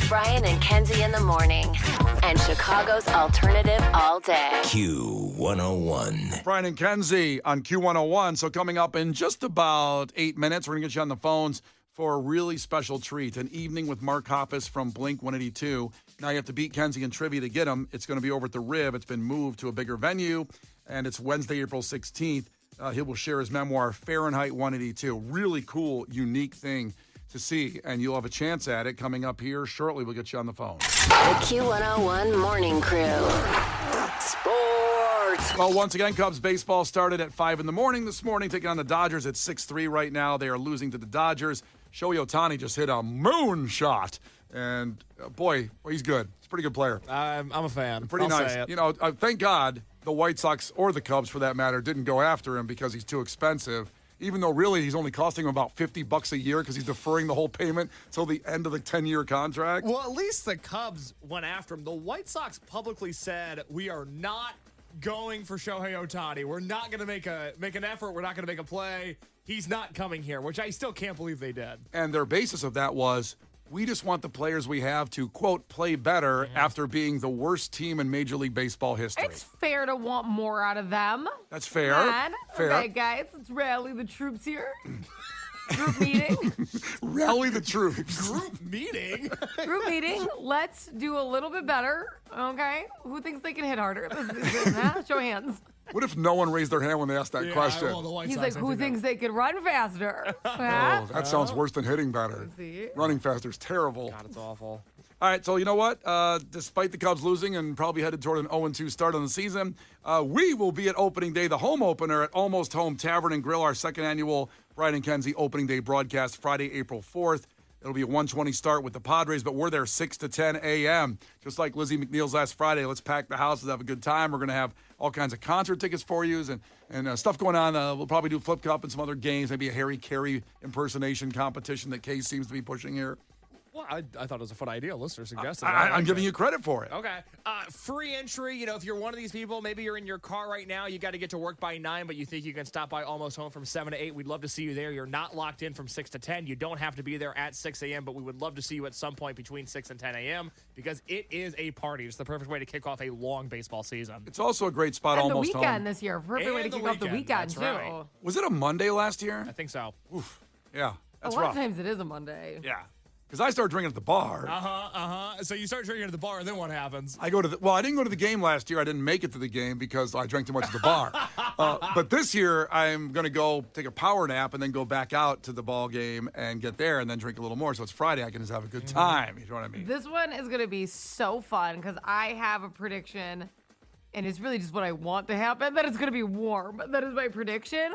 Brian and Kenzie in the morning. And Chicago's alternative all day. Q101. Brian and Kenzie on Q101. So coming up in just about 8 minutes, we're going to get you on the phones for a really special treat. An evening with Mark Hoppus from Blink 182. Now you have to beat Kenzie in trivia to get him. It's going to be over at the Rib. It's been moved to a bigger venue, and it's Wednesday, April 16th. He will share his memoir, Fahrenheit 182. Really cool, unique thing to see, and you'll have a chance at it coming up here shortly. We'll get you on the phone. The Q101 Morning Crew. Sports. Well, once again, Cubs baseball started at 5 in the morning this morning, taking on the Dodgers at 6-3 right now. They are losing to the Dodgers. Shohei Ohtani just hit a moonshot, and boy, he's good. He's a pretty good player. I'm a fan. Pretty I'll nice. say it. You know, thank God the White Sox or the Cubs, for that matter, didn't go after him because he's too expensive. Even though really he's only costing him about $50 a year because he's deferring the whole payment till the end of the 10-year contract. Well, at least the Cubs went after him. The White Sox publicly said, we are not going for Shohei Ohtani. We're not going to make an effort. We're not going to make a play. He's not coming here, which I still can't believe they did. And their basis of that was, we just want the players we have to, quote, play better after being the worst team in Major League Baseball history. It's fair to want more out of them. That's fair. Man. Fair. Okay, guys, let's rally the troops here. Group meeting. Rally the troops. Group meeting? Group meeting. Let's do a little bit better, okay? Who thinks they can hit harder? Show hands. What if no one raised their hand when they asked that question? Well, the White He's Sox, like, who thinks they can run faster? Huh? Oh, that sounds worse than hitting better. See? Running faster is terrible. God, it's awful. All right, so you know what? Despite the Cubs losing and probably headed toward an 0-2 start on the season, we will be at opening day, the home opener at Almost Home Tavern and Grill, our second annual Brian and Kenzie opening day broadcast, Friday, April 4th. It'll be a 1:20 start with the Padres, but we're there 6 to 10 a.m. Just like Lizzie McNeil's last Friday. Let's pack the house. Let's have a good time. We're going to have all kinds of concert tickets for you and stuff going on. We'll probably do Flip Cup and some other games, maybe a Harry Carey impersonation competition that Case seems to be pushing here. Well, I thought it was a fun idea. A listener suggested it. I'm giving you credit for it. Okay. Free entry. You know, if you're one of these people, maybe you're in your car right now, you got to get to work by 9, but you think you can stop by Almost Home from 7 to 8. We'd love to see you there. You're not locked in from 6 to 10. You don't have to be there at 6 a.m., but we would love to see you at some point between 6 and 10 a.m. because it is a party. It's the perfect way to kick off a long baseball season. It's also a great spot, And the Almost weekend Home. this year. Perfect way to And the kick off the weekend, weekend, that's too. right. Was it a Monday last year? I think so. Oof. Yeah, that's a lot rough. of times it is a Monday. Yeah, because I started drinking at the bar. So you start drinking at the bar, and then what happens? I didn't go to the game last year. I didn't make it to the game because I drank too much at the bar. But this year, I'm going to go take a power nap and then go back out to the ball game and get there and then drink a little more. So it's Friday. I can just have a good time. You know what I mean? This one is going to be so fun because I have a prediction, and it's really just what I want to happen, that it's going to be warm. That is my prediction.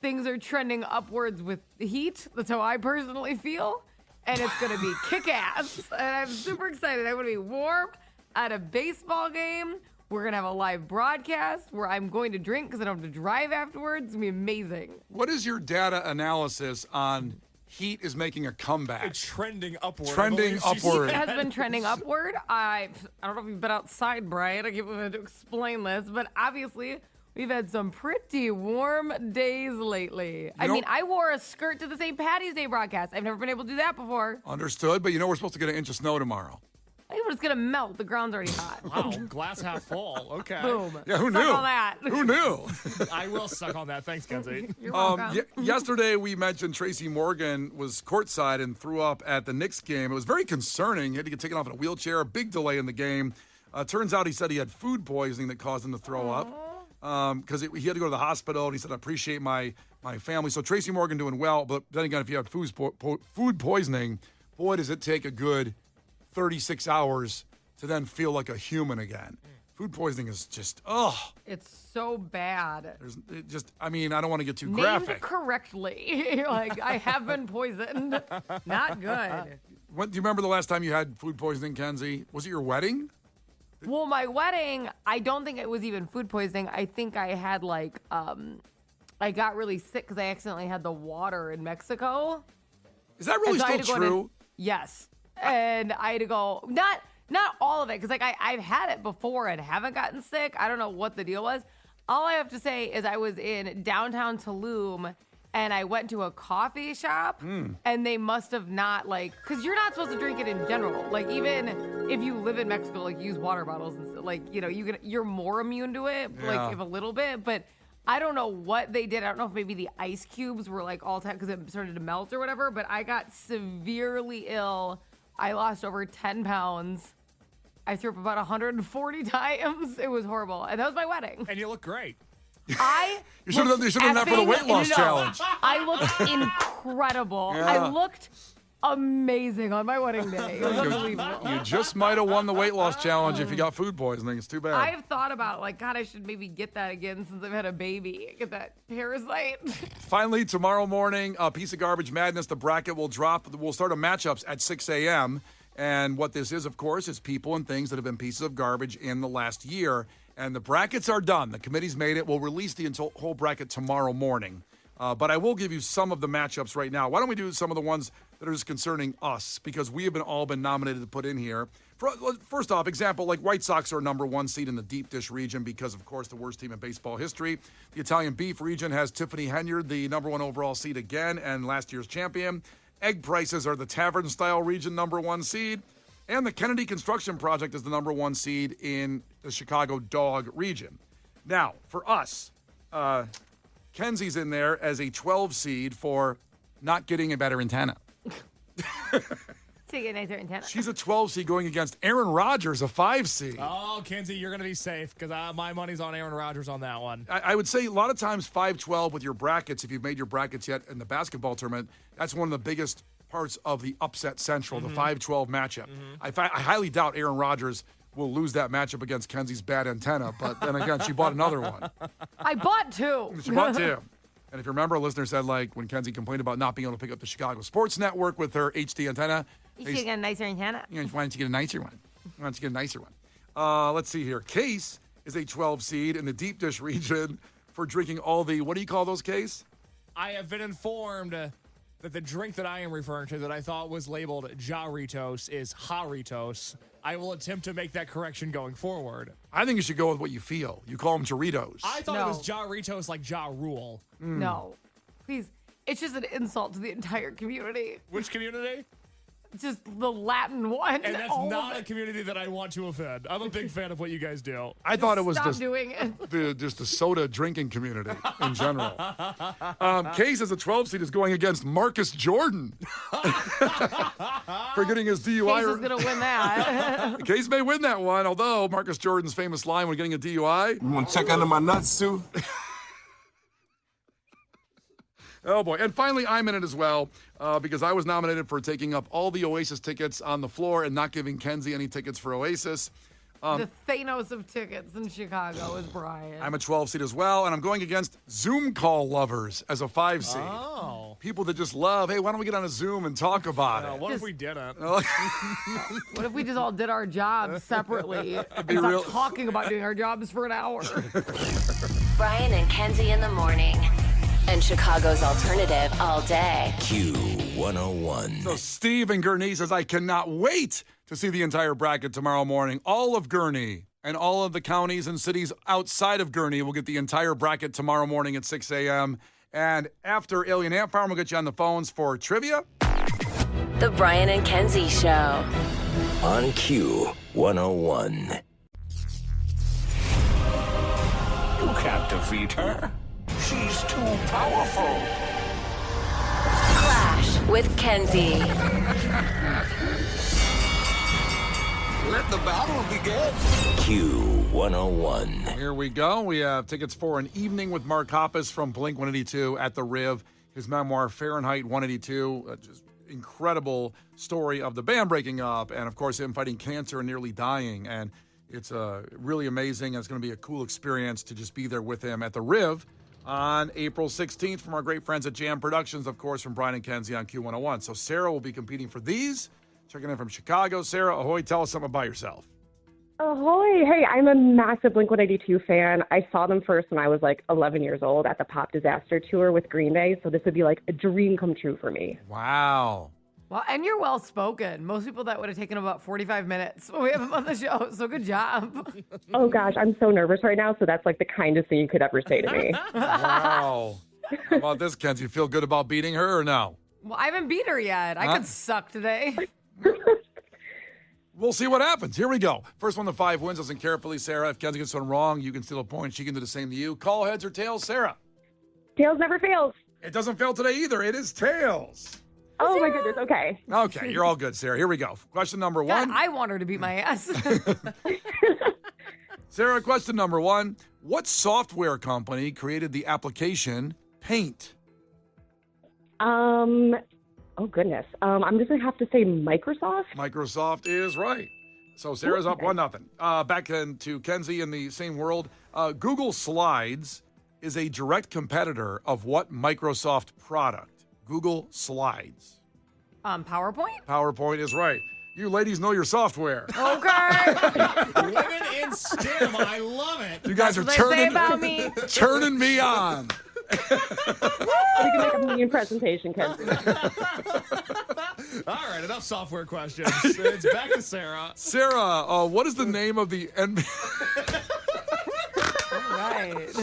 Things are trending upwards with the heat. That's how I personally feel. And it's going to be kick-ass. And I'm super excited. I'm going to be warm at a baseball game. We're going to have a live broadcast where I'm going to drink because I don't have to drive afterwards. It's going to be amazing. What is your data analysis on heat is making a comeback? It's trending upward. Trending upward. It has been trending upward. I don't know if you've been outside, Brian. I can't believe to explain this. But obviously, we've had some pretty warm days lately. I wore a skirt to the St. Patty's Day broadcast. I've never been able to do that before. Understood, but we're supposed to get an inch of snow tomorrow. I think it's going to melt. The ground's already hot. Wow, glass half full. Okay. Boom. Yeah, who Suck knew? on that. Who knew? I will suck on that. Thanks, Kenzie. You're welcome. Yesterday, we mentioned Tracy Morgan was courtside and threw up at the Knicks game. It was very concerning. He had to get taken off in a wheelchair. A big delay in the game. Turns out he said he had food poisoning that caused him to throw up. Because he had to go to the hospital, and he said, I appreciate my family. So Tracy Morgan doing well, but then again, if you have food poisoning, boy, does it take a good 36 hours to then feel like a human again. Food poisoning is just, It's so bad. I don't want to get too Named graphic. correctly. Like, I have been poisoned. Not good. Do you remember the last time you had food poisoning, Kenzie? Was it your wedding? Well, my wedding, I don't think it was even food poisoning. I think I had I got really sick because I accidentally had the water in Mexico. Is that really And so I still had to go true? Yes. And I had to go, not all of it, because I've had it before and haven't gotten sick. I don't know what the deal was. All I have to say is I was in downtown Tulum and I went to a coffee shop, and they must have not, like, because you're not supposed to drink it in general. Like, even if you live in Mexico, like, use water bottles, and stuff, like, you know, you're more immune to it, like, if a little bit, but I don't know what they did. I don't know if maybe the ice cubes were, like, all time because it started to melt or whatever, but I got severely ill. I lost over 10 pounds. I threw up about 140 times. It was horrible. And that was my wedding. And you look great. You should have done that for the weight loss challenge. I looked incredible. Yeah. I looked amazing on my wedding day. It was unbelievable. You just might have won the weight loss challenge if you got food poisoning. It's too bad. I have thought about, like, God, I should maybe get that again since I've had a baby. Get that parasite. Finally, tomorrow morning, a piece of garbage madness. The bracket will drop. We'll start our matchups at 6 a.m. And what this is, of course, is people and things that have been pieces of garbage in the last year. And the brackets are done. The committee's made it. We'll release the whole bracket tomorrow morning. But I will give you some of the matchups right now. Why don't we do some of the ones that are just concerning us? Because we have all been nominated to put in here. First off, example, like White Sox are number 1 seed in the deep dish region because, of course, the worst team in baseball history. The Italian beef region has Tiffany Henyard, the number 1 overall seed again, and last year's champion. Egg prices are the tavern-style region number 1 seed. And the Kennedy Construction Project is the number 1 seed in the Chicago dog region. Now, for us, Kenzie's in there as a 12 seed for not getting a better antenna. To get a nicer antenna. She's a 12 seed going against Aaron Rodgers, a 5 seed. Oh, Kenzie, you're going to be safe because my money's on Aaron Rodgers on that one. I would say a lot of times 5-12 with your brackets, if you've made your brackets yet in the basketball tournament, that's one of the biggest parts of the upset central, the 5-12 matchup. I highly doubt Aaron Rodgers will lose that matchup against Kenzie's bad antenna, but then again, she bought another one. I bought 2. She bought 2. And if you remember, a listener said, like, when Kenzie complained about not being able to pick up the Chicago Sports Network with her HD antenna. You should get a nicer antenna. Why don't you get a nicer one? Why don't you get a nicer one? Let's see here. Case is a 12 seed in the deep dish region for drinking all the, what do you call those, Case? I have been informed that the drink that I am referring to that I thought was labeled Jarritos is Jarritos. I will attempt to make that correction going forward. I think you should go with what you feel. You call them Doritos. I thought it was Jarritos like Ja Rule. No. Please. It's just an insult to the entire community. Which community? Just the Latin one. And that's not a community that I want to offend. I'm a big fan of what you guys do. I thought it was Stop doing it. just the soda drinking community in general. Case as a 12 seed is going against Marcus Jordan for getting his DUI. Case is going to win that. Case may win that one, although Marcus Jordan's famous line when getting a DUI. You want to check under my nuts, too? Oh, boy. And finally, I'm in it as well because I was nominated for taking up all the Oasis tickets on the floor and not giving Kenzie any tickets for Oasis. The Thanos of tickets in Chicago is Brian. I'm a 12 seed as well, and I'm going against Zoom call lovers as a 5 seed. Oh. People that just love, hey, why don't we get on a Zoom and talk about it? What if we didn't? What if we just all did our jobs separately and stopped talking about doing our jobs for an hour? Brian and Kenzie in the morning. And Chicago's alternative all day. Q101. So Steve in Gurnee says, I cannot wait to see the entire bracket tomorrow morning. All of Gurnee and all of the counties and cities outside of Gurnee will get the entire bracket tomorrow morning at 6 a.m. And after Alien Ant Farm, we'll get you on the phones for trivia. The Brian and Kenzie Show. On Q101. You can't defeat her. She's too powerful. Klash with Kenzie. Let the battle begin. Q101. Here we go. We have tickets for an evening with Mark Hoppus from Blink-182 at the Riv. His memoir, Fahrenheit 182, just incredible story of the band breaking up and, of course, him fighting cancer and nearly dying. And it's really amazing. And it's going to be a cool experience to just be there with him at the Riv on April 16th from our great friends at Jam Productions, of course, from Brian and Kenzie on Q101. So Sara will be competing for these. Checking in from Chicago. Sara, ahoy, tell us something about yourself. Ahoy. Hey, I'm a massive Blink-182 fan. I saw them first when I was like 11 years old at the Pop Disaster Tour with Green Day, so this would be like a dream come true for me. Wow. Well, and you're well-spoken. Most people, that would have taken about 45 minutes when we have him on the show, so good job. Oh, gosh, I'm so nervous right now, so that's like the kindest thing you could ever say to me. Wow. How about this, Kenzie? You feel good about beating her or no? Well, I haven't beat her yet. I could suck today. We'll see what happens. Here we go. First one to 5 wins. Listen carefully, Sarah. If Kenzie gets one wrong, you can steal a point. She can do the same to you. Call heads or tails, Sarah. Tails never fails. It doesn't fail today either. It is tails. Oh, my goodness. Okay. Okay, you're all good, Sarah. Here we go. Question number 1. God, I want her to beat my ass. Sarah, question number 1. What software company created the application Paint? Oh, goodness. I'm just going to have to say Microsoft. Microsoft is right. So Sarah's up 1-0. Back into Kenzie in the same world. Google Slides is a direct competitor of what Microsoft product? Google Slides. PowerPoint? PowerPoint is right. You ladies know your software. Okay. Women in STEM, I love it. You guys are What they say turning, about me. turning me on. We can make a mean presentation, Kenzie. All right, enough software questions. It's back to Sarah. Sarah, what is the name of the NBA? Right.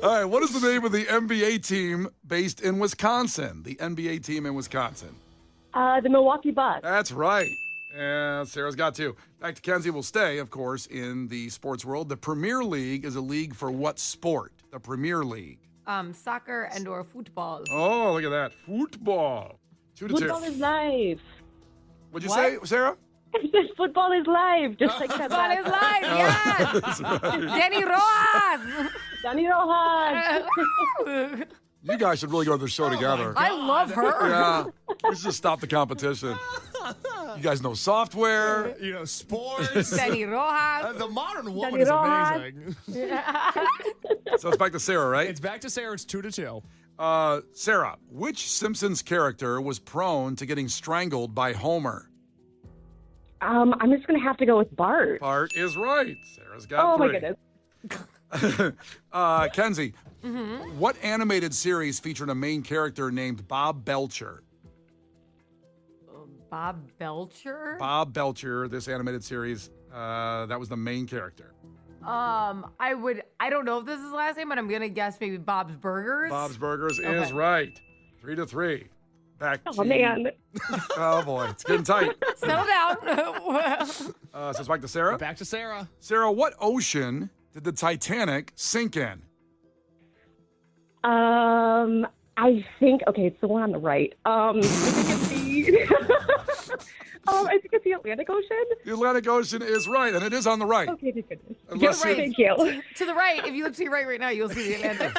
All right, what is the name of the NBA team based in Wisconsin? The NBA team in Wisconsin. The Milwaukee Bucks. That's right. And Sarah's got 2. Back to Kenzie will stay, of course, in the sports world. The Premier League is a league for what sport? The Premier League. Soccer and/or football. Oh, look at that. Football. 2-2. Football is live. What'd you say, Sarah? Football is live. Just like that. Football is live, yes! Denny Rojas! Danny Rojas. You guys should really go to the show together. I love her. Yeah. We should just stop the competition. You guys know software. You know, sports. Denny Rojas. The modern woman Danny is Rojas. amazing. So it's back to Sarah, right? It's back to Sarah. It's 2-2. Sarah, which Simpsons character was prone to getting strangled by Homer? I'm just going to have to go with Bart. Bart is right. Sarah's got 3. Oh, my goodness. Kenzie, what animated series featured a main character named Bob Belcher? Bob Belcher? Bob Belcher, this animated series, that was the main character. I don't know if this is his last name, but I'm going to guess maybe Bob's Burgers. Bob's Burgers Okay. is right. 3-3. Back to... Oh, man. Oh, boy. It's getting tight. Settle down. So it's back to Sarah. Back to Sarah. Sarah, what ocean did the Titanic sink in? I think, okay, it's the one on the right. I think it's the Atlantic Ocean. The Atlantic Ocean is right, and it is on the right. Okay, thank goodness. Unless right. Thank you. To the right. If you look to your right now, you'll see the Atlantic.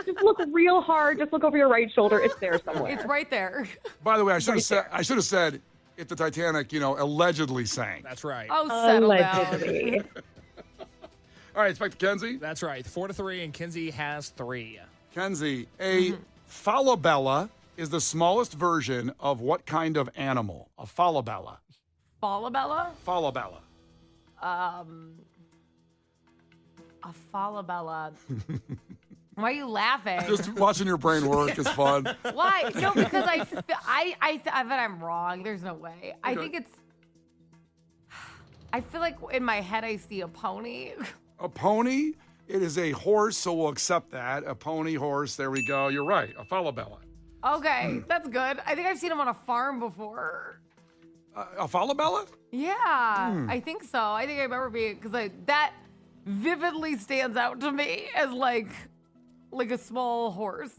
Just look real hard. Just look over your right shoulder. It's there somewhere. It's right there. By the way, I should have said if the Titanic, allegedly sank. That's right. Oh, settle down. Allegedly. All right, it's back to Kenzie. That's right. 4-3, and Kenzie has 3. Kenzie, a falabella is the smallest version of what kind of animal? A falabella. Falabella? Falabella. A falabella. Why are you laughing? Just watching your brain work is fun. Why? No, because I bet I'm wrong. There's no way. I think it's. I feel like in my head I see a pony. A pony? It is a horse, so we'll accept that. A pony, horse, there we go. You're right. A falabella. Okay, that's good. I think I've seen them on a farm before. A falabella? Yeah, I think so. I think I remember being because that vividly stands out to me as like a small horse.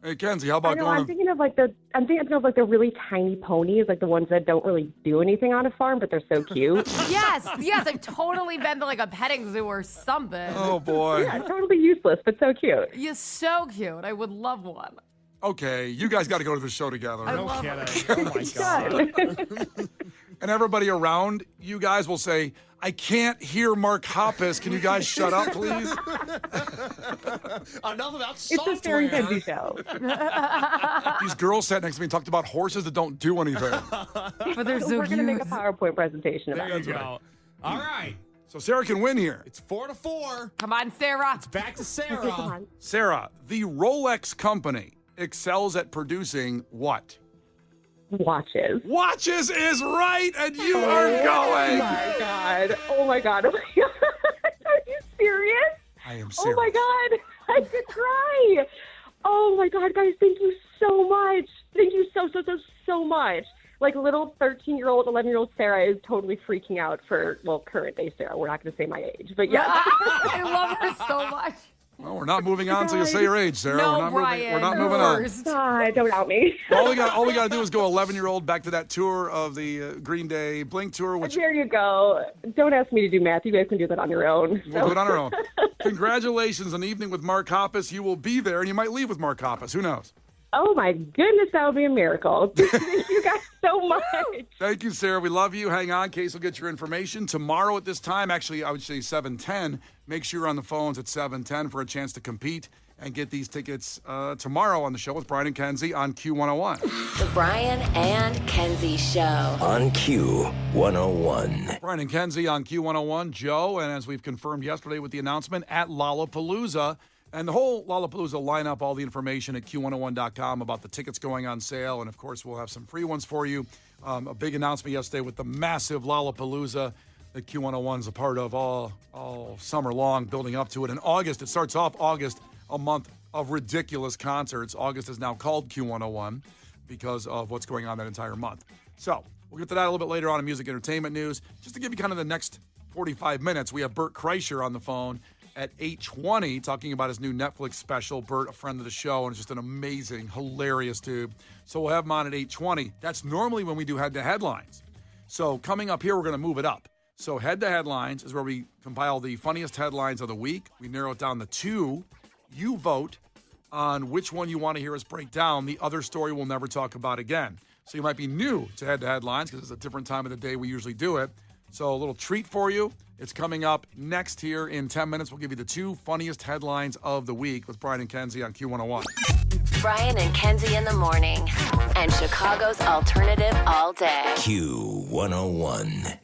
Hey, Kenzie, how I about know, going I'm thinking of like the really tiny ponies, like the ones that don't really do anything on a farm, but they're so cute. yes, I've totally been to like a petting zoo or something. Oh, boy. Yeah, totally useless, but so cute. You're so cute. I would love one. Okay, you guys got to go to the show together. I No love kidding. Oh, my God. And everybody around you guys will say, I can't hear Mark Hoppus. Can you guys shut up, please? Enough about It's a Sarah and Kenzie software. show. These girls sat next to me and talked about horses that don't do anything. But they're so We're going to make a cute. PowerPoint presentation about There you it. go. All right. So Sarah can win here. It's 4-4. Come on, Sarah. Back to Okay, Sarah. come on. Sarah, the Rolex company excels at producing what? Watches. Watches is right, and you are Oh going. my God. Oh my God. Oh my God. Are you serious? I am Oh serious. my God. I could cry. Oh my God, guys, thank you so much. Thank you so much. Like little 13-year-old, 11-year-old Sara is totally freaking out for, current day Sara. We're not going to say my age, but yeah. I love her so much. Well, we're not moving on until you say your age, Sara. No, We're not moving on. God, don't out me. All we got to do is go 11-year-old back to that tour of the Green Day Blink tour. Which There you go. Don't ask me to do math. You guys can do that on your own. We'll do it on our own. Congratulations, an evening with Mark Hoppus. You will be there, and you might leave with Mark Hoppus. Who knows? Oh, my goodness, that would be a miracle. Thank you guys so much. Thank you, Sara. We love you. Hang on. Case will get your information. Tomorrow at this time, actually, I would say 7:10. Make sure you're on the phones at 7:10 for a chance to compete and get these tickets tomorrow on the show with Brian and Kenzie on Q101. The Brian and Kenzie Show. On Q101. Brian and Kenzie on Q101. Joe, and as we've confirmed yesterday with the announcement, at Lollapalooza. And the whole Lollapalooza lineup, all the information at Q101.com about the tickets going on sale. And, of course, we'll have some free ones for you. A big announcement yesterday with the massive Lollapalooza that Q101 is a part of all summer long, building up to it. In August, it starts off August, a month of ridiculous concerts. August is now called Q101 because of what's going on that entire month. So we'll get to that a little bit later on in music entertainment news. Just to give you kind of the next 45 minutes, we have Bert Kreischer on the phone at 8:20, talking about his new Netflix special. Bert, a friend of the show, and just an amazing, hilarious dude. So we'll have him on at 8:20. That's normally when we do Head to Headlines. So coming up here, we're going to move it up. So Head to Headlines is where we compile the funniest headlines of the week. We narrow it down to 2. You vote on which one you want to hear us break down. The other story we'll never talk about again. So you might be new to Head to Headlines because it's a different time of the day we usually do it. So a little treat for you. It's coming up next here in 10 minutes. We'll give you the 2 funniest headlines of the week with Brian and Kenzie on Q101. Brian and Kenzie in the morning. And Chicago's alternative all day. Q101.